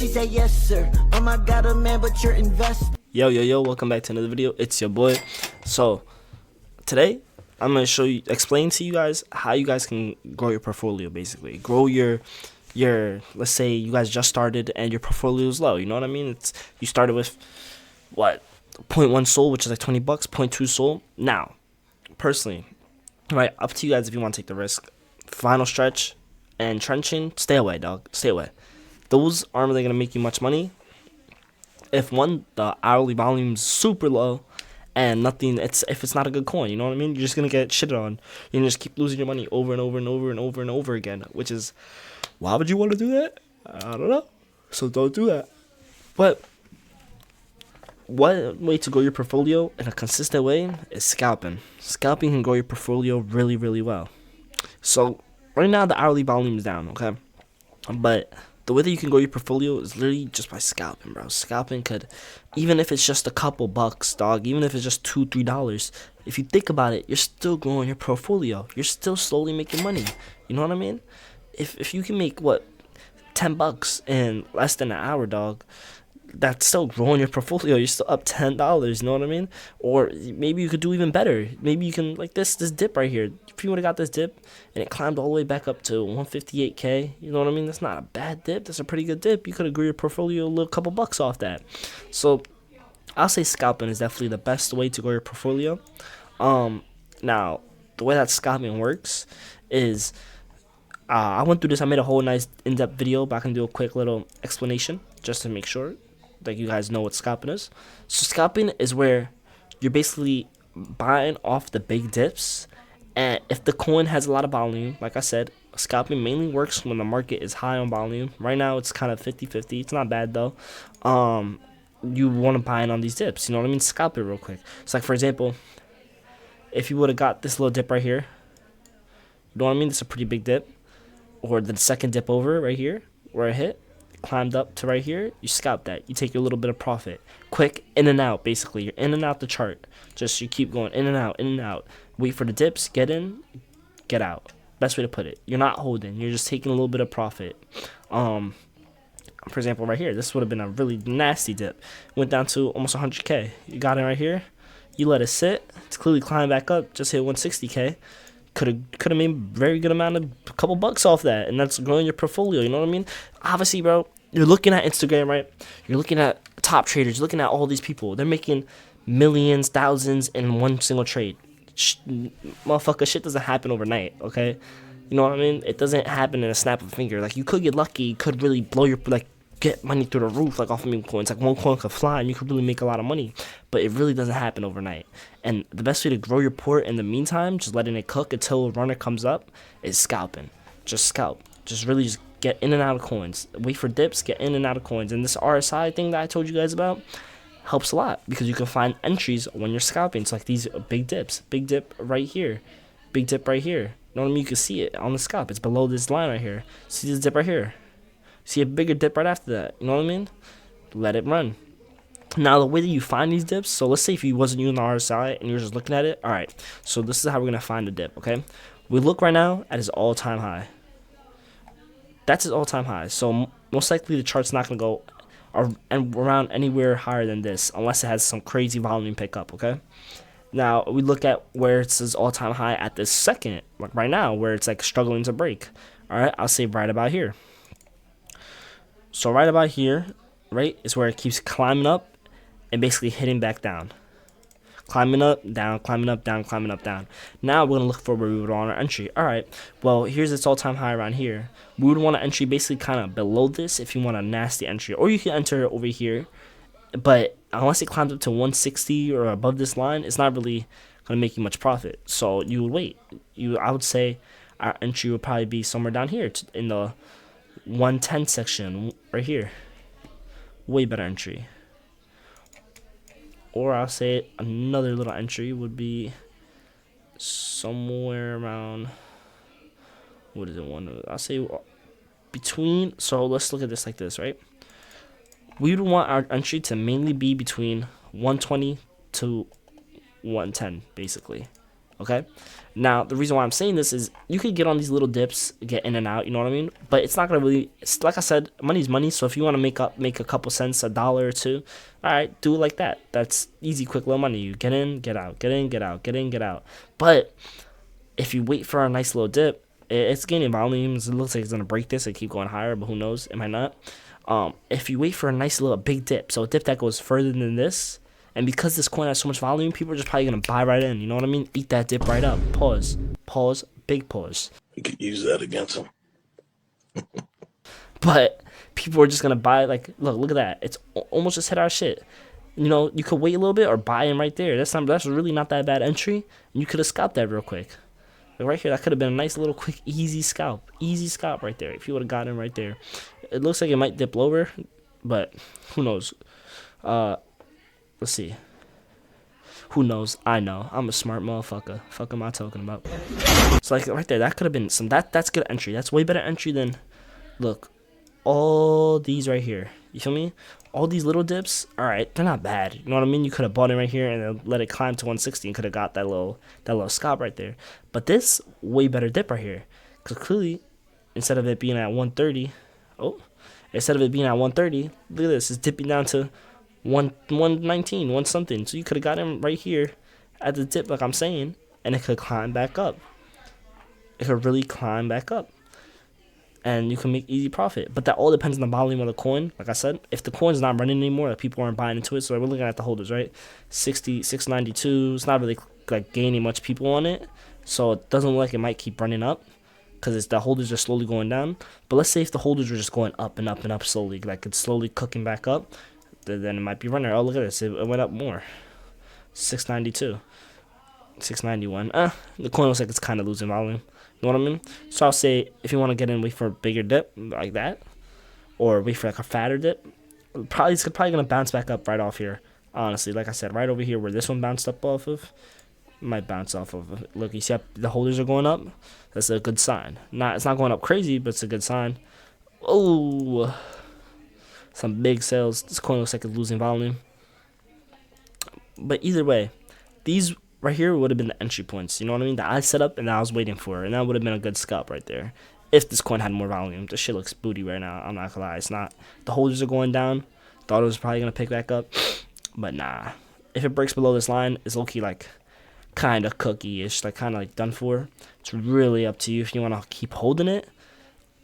She said yes sir. I got a man, but you're invested. Yo, welcome back to another video. It's your boy. So today I'm gonna explain to you guys how you guys can grow your portfolio. Basically grow your let's say you guys just started and your portfolio is low, you know what I mean? You started with what, 0.1 soul, which is like 20 bucks, 0.2 soul. Now personally, right, up to you guys if you want to take the risk. Final stretch and trenching, stay away, dog. Stay away. Those aren't really gonna make you much money. If the hourly volume's super low and nothing, if it's not a good coin, you know what I mean? You're just gonna get shitted on. You're gonna just keep losing your money over and over and over and over and over again. Which is, why would you want to do that? I don't know. So don't do that. But one way to grow your portfolio in a consistent way is scalping. Scalping can grow your portfolio really, really well. So right now the hourly volume is down, okay? But the way that you can grow your portfolio is literally just by scalping, bro. Scalping could, even if it's just a couple bucks, dog, even if it's just $2-3, if you think about it, you're still growing your portfolio. You're still slowly making money. You know what I mean? If you can make, what, 10 bucks in less than an hour, dog, that's still growing your portfolio. You're still up $10, you know what I mean? Or maybe you could do even better. Maybe you can, like this dip right here. If you would have got this dip and it climbed all the way back up to 158K, you know what I mean? That's not a bad dip. That's a pretty good dip. You could have grew your portfolio a little couple bucks off that. So I'll say scalping is definitely the best way to grow your portfolio. Now the way that scalping works is, I went through this. I made a whole nice in-depth video, but I can do a quick little explanation just to make sure that you guys know what scalping is. So scalping is where you're basically buying off the big dips, and if the coin has a lot of volume, like I said, scalping mainly works when the market is high on volume. Right now it's kind of 50-50. It's not bad though. You want to buy in on these dips, you know what I mean? Scalp it real quick. So like, for example, if you would have got this little dip right here, you know what I mean? It's a pretty big dip. Or the second dip over right here where it hit, climbed up to right here, you scalp that. You take your little bit of profit. Quick in and out, basically. You're in and out the chart. Just you keep going in and out, in and out. Wait for the dips, get in, get out. Best way to put it. You're not holding. You're just taking a little bit of profit. For example, right here, this would have been a really nasty dip. Went down to almost 100K. You got it right here. You let it sit. It's clearly climbed back up. Just hit 160K. Could have made a very good amount of a couple bucks off that, and that's growing your portfolio, you know what I mean? Obviously, bro, you're looking at Instagram, right? You're looking at top traders, you're looking at all these people. They're making millions, thousands in one single trade. Motherfucker, shit doesn't happen overnight, okay? You know what I mean? It doesn't happen in a snap of a finger. Like, you could get lucky, you could really blow your, like, get money through the roof, like off of meme coins. Like, one coin could fly and you could really make a lot of money, but it really doesn't happen overnight. And the best way to grow your port in the meantime, just letting it cook until a runner comes up, is scalping. Just scalp. Just really just get in and out of coins. Wait for dips, get in and out of coins. And this RSI thing that I told you guys about helps a lot, because you can find entries when you're scalping. It's like these big dips. Big dip right here. Big dip right here. You know what I mean? You can see it on the scalp. It's below this line right here. See this dip right here? See a bigger dip right after that. You know what I mean? Let it run. Now, the way that you find these dips, so let's say if you wasn't using the RSI and you were just looking at it, all right, so this is how we're going to find the dip, okay? We look right now at his all-time high. That's his all-time high. So most likely the chart's not going to go around anywhere higher than this unless it has some crazy volume pickup, okay? Now, we look at where it's his all-time high at this second, like right now, where it's like struggling to break. All right, I'll say right about here. So right about here, right, is where it keeps climbing up and basically hitting back down. Climbing up, down, climbing up, down, climbing up, down. Now we're going to look for where we would want our entry. All right, well, here's its all-time high around here. We would want to entry basically kind of below this if you want a nasty entry. Or you can enter over here. But unless it climbs up to 160 or above this line, it's not really going to make you much profit. So you would wait. I would say our entry would probably be somewhere down here in the 110 section right here. Way better entry. Or I'll say another little entry would be somewhere around, what is it, I'll say between, so let's look at this like this, right? We would want our entry to mainly be between 120 to 110, basically. Okay. Now the reason why I'm saying this is you could get on these little dips, get in and out. You know what I mean? But it's not gonna really. It's, like I said, money's money. So if you want to make a couple cents, a dollar or two, all right, do it like that. That's easy, quick, little money. You get in, get out, get in, get out, get in, get out. But if you wait for a nice little dip, it's gaining volumes. It looks like it's gonna break this and keep going higher, but who knows? It might not. If you wait for a nice little big dip, so a dip that goes further than this, and because this coin has so much volume, people are just probably gonna buy right in. You know what I mean? Eat that dip right up. Pause. Pause. Big pause. You could use that against them. But people are just gonna buy. Like, look at that. It's almost just hit our shit. You know, you could wait a little bit or buy in right there. That's really not that bad entry. And you could have scalped that real quick. Like right here, that could have been a nice little quick easy scalp right there if you would have gotten right there. It looks like it might dip lower, but who knows? Let's see. Who knows? I know. I'm a smart motherfucker. Fuck am I talking about? So like right there, that could have been some. That's good entry. That's way better entry than. Look, all these right here. You feel me? All these little dips, all right, they're not bad. You know what I mean? You could have bought it right here and then let it climb to 160 and could have got that little scalp right there. But this way better dip right here, because clearly, instead of it being at 130, instead of it being at 130, look at this, it's dipping down to 119, one something. So you could have got him right here at the dip, like I'm saying, and it could climb back up. It could really climb back up. And you can make easy profit. But that all depends on the volume of the coin. Like I said, if the coin's not running anymore, like people aren't buying into it. So we're looking at the holders, right? 60, 692. It's not really like gaining much people on it. So it doesn't look like it might keep running up because it's the holders are slowly going down. But let's say if the holders were just going up and up and up slowly, like it's slowly cooking back up, then it might be running. Oh, look at this. It went up more. 692. 691. The coin looks like it's kind of losing volume. You know what I mean? So I'll say if you want to get in, wait for a bigger dip like that, or wait for like a fatter dip. It's probably gonna bounce back up right off here. Honestly, like I said, right over here where this one bounced up off of, might bounce off of. Look, you see how the holders are going up. That's a good sign. It's not going up crazy, but it's a good sign. Oh, some big sales. This coin looks like it's losing volume. But either way, these right here would have been the entry points, you know what I mean? That I set up and that I was waiting for, and that would have been a good scalp right there. If this coin had more volume, this shit looks booty right now. I'm not gonna lie, it's not. The holders are going down. Thought it was probably gonna pick back up, but nah. If it breaks below this line, it's low key like kind of cookie-ish, like kind of like done for. It's really up to you if you want to keep holding it.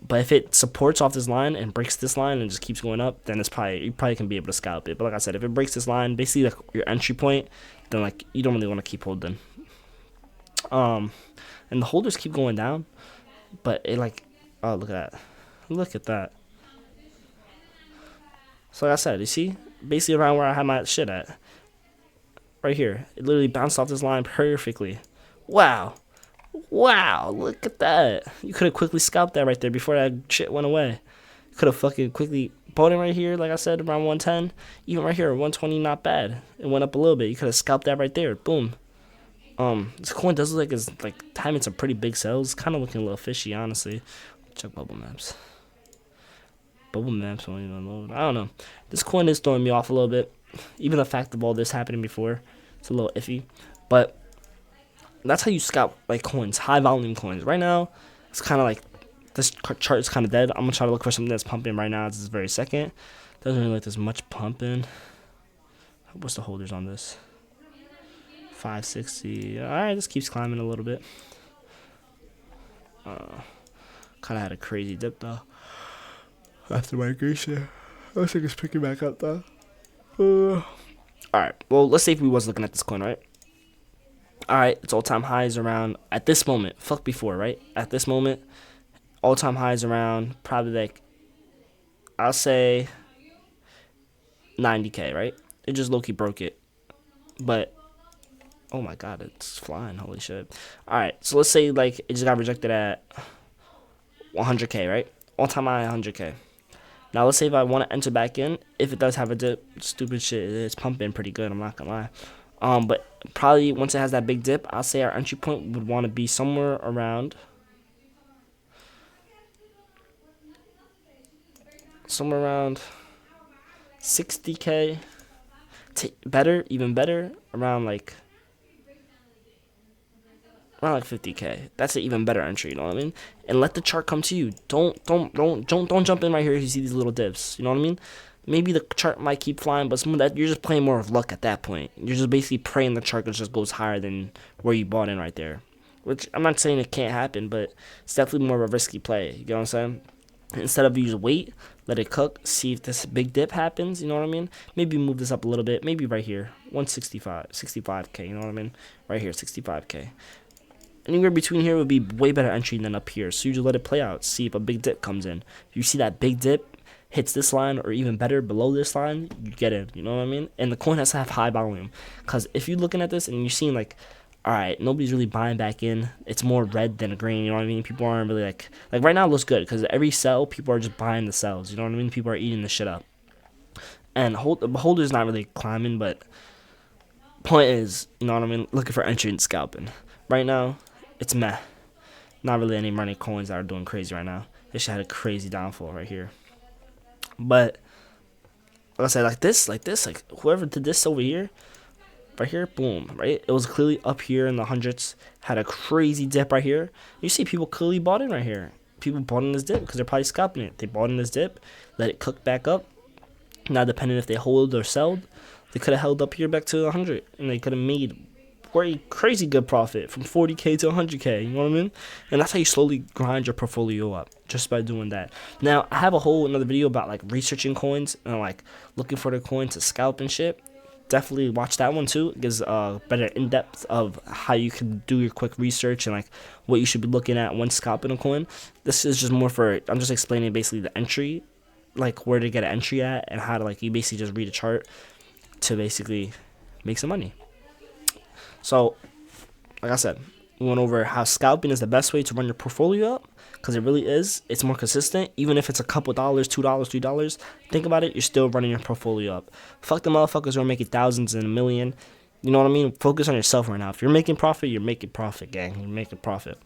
But if it supports off this line and breaks this line and just keeps going up, then you probably can be able to scalp it. But like I said, if it breaks this line, basically like your entry point, then like you don't really want to keep holding. And the holders keep going down, but it like, oh, look at that. So like I said, you see, basically around where I had my shit at, right here, it literally bounced off this line perfectly. Wow, look at that. You could have quickly scalped that right there before that shit went away. You could have fucking quickly bought it right here, like I said, around 110. Even right here, 120, not bad. It went up a little bit. You could have scalped that right there. Boom. This coin does look like it's like timing some pretty big sales. Kind of looking a little fishy, honestly. Check bubble maps. Bubble maps won't even load. I don't know. This coin is throwing me off a little bit. Even the fact of all this happening before, it's a little iffy. But that's how you scalp like coins, high volume coins. Right now, it's kind of like this chart is kind of dead. I'm gonna try to look for something that's pumping right now at this very second. Doesn't really like there's much pumping. What's the holders on this? 560. All right, this keeps climbing a little bit. Kind of had a crazy dip though after migration. I think it's picking back up though. All right. Well, let's say if we was looking at this coin, right? All right, its all-time highs around at this moment. Fuck before, right? At this moment, all-time highs around probably like I'll say 90K, right? It just low-key broke it, but oh my god, it's flying! Holy shit! All right, so let's say like it just got rejected at 100K, right? All-time high 100K. Now let's say if I want to enter back in, if it does have a dip, stupid shit, it's pumping pretty good. I'm not gonna lie. But probably once it has that big dip, I'll say our entry point would want to be somewhere around somewhere around 60K. Better, even better, around like around like 50K. That's an even better entry, you know what I mean? And let the chart come to you. Don't jump in right here if you see these little dips. You know what I mean? Maybe the chart might keep flying, but some of that you're just playing more of luck at that point. You're just basically praying the chart just goes higher than where you bought in right there. Which I'm not saying it can't happen, but it's definitely more of a risky play. You get what I'm saying? Instead of you just wait, let it cook, see if this big dip happens, you know what I mean? Maybe move this up a little bit, maybe right here, 65K, you know what I mean? Right here, 65K. Anywhere between here would be way better entry than up here, so you just let it play out, see if a big dip comes in. If you see that big dip hits this line or even better below this line, you get in, you know what I mean? And the coin has to have high volume, because if you're looking at this and you're seeing like, all right, nobody's really buying back in. It's more red than green. You know what I mean? People aren't really like right now it looks good because every sell, people are just buying the sells. You know what I mean? People are eating the shit up. And the beholder's not really climbing, but point is, you know what I mean? Looking for entry and scalping. Right now, it's meh. Not really any money coins that are doing crazy right now. This shit had a crazy downfall right here. But like I said, like whoever did this over here. Right here, boom, right? It was clearly up here in the hundreds, had a crazy dip right here. You see people clearly bought in right here. People bought in this dip because they're probably scalping it. They bought in this dip, let it cook back up. Now, depending if they hold or sell, they could have held up here back to 100, and they could have made very crazy good profit from 40K to 100K, you know what I mean? And that's how you slowly grind your portfolio up, just by doing that. Now, I have a whole another video about like researching coins and like looking for the coin to scalp and shit. Definitely watch that one too. It gives a better in-depth of how you can do your quick research and like what you should be looking at when scalping a coin. This is just more for, I'm just explaining basically the entry, like where to get an entry at and how to like you basically just read a chart to basically make some money. So like I said, we went over how scalping is the best way to run your portfolio up, because it really is. It's more consistent. Even if it's a couple dollars, $2, $3, think about it, you're still running your portfolio up. Fuck the motherfuckers who are making thousands and a million. You know what I mean? Focus on yourself right now. If you're making profit, you're making profit, gang. You're making profit.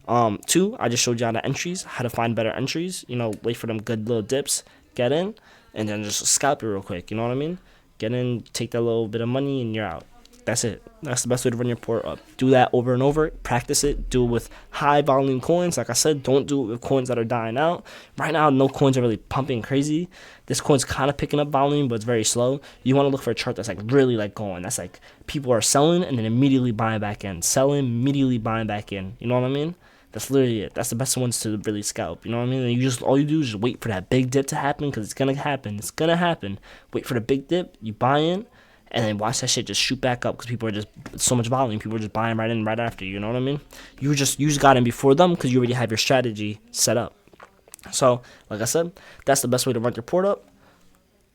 2, I just showed you how the entries, how to find better entries. You know, wait for them good little dips, get in, and then just scalp it real quick. You know what I mean? Get in, take that little bit of money, and you're out. That's it. That's the best way to run your port up. Do that over and over. Practice it. Do it with high volume coins. Like I said, don't do it with coins that are dying out. Right now, no coins are really pumping crazy. This coin's kind of picking up volume, but it's very slow. You want to look for a chart that's like really like going. That's like people are selling and then immediately buying back in. Selling, immediately buying back in. You know what I mean? That's literally it. That's the best ones to really scalp. You know what I mean? And you just all you do is just wait for that big dip to happen, because it's gonna happen. It's gonna happen. Wait for the big dip. You buy in. And then watch that shit just shoot back up, because people are just so much volume. People are just buying right in right after. You know what I mean? You just got in before them because you already have your strategy set up. So, like I said, that's the best way to run your port up.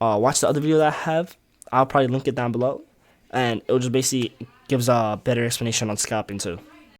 Watch the other video that I have. I'll probably link it down below, and it will just basically gives a better explanation on scalping too.